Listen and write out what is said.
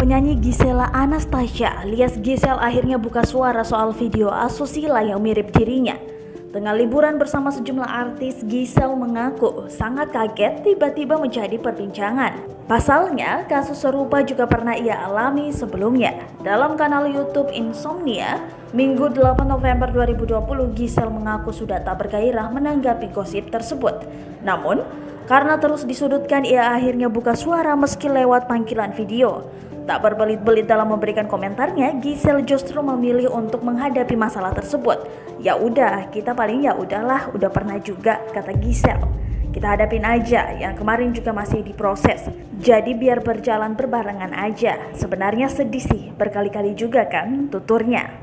Penyanyi Gisela Anastasia alias Gisel akhirnya buka suara soal video asusila yang mirip dirinya. Tengah liburan bersama sejumlah artis, Gisel mengaku sangat kaget tiba-tiba menjadi perbincangan. Pasalnya, kasus serupa juga pernah ia alami sebelumnya. Dalam kanal YouTube Insomnia, Minggu 8 November 2020, Gisel mengaku sudah tak bergairah menanggapi gosip tersebut. Namun, karena terus disudutkan, ia akhirnya buka suara meski lewat panggilan video. Tak berbelit-belit dalam memberikan komentarnya, Gisel justru memilih untuk menghadapi masalah tersebut. Ya udah, kita paling ya udahlah, udah pernah juga, kata Gisel. Kita hadapin aja, yang kemarin juga masih diproses. Jadi biar berjalan berbarengan aja. Sebenarnya sedih sih, berkali-kali juga kan, tuturnya.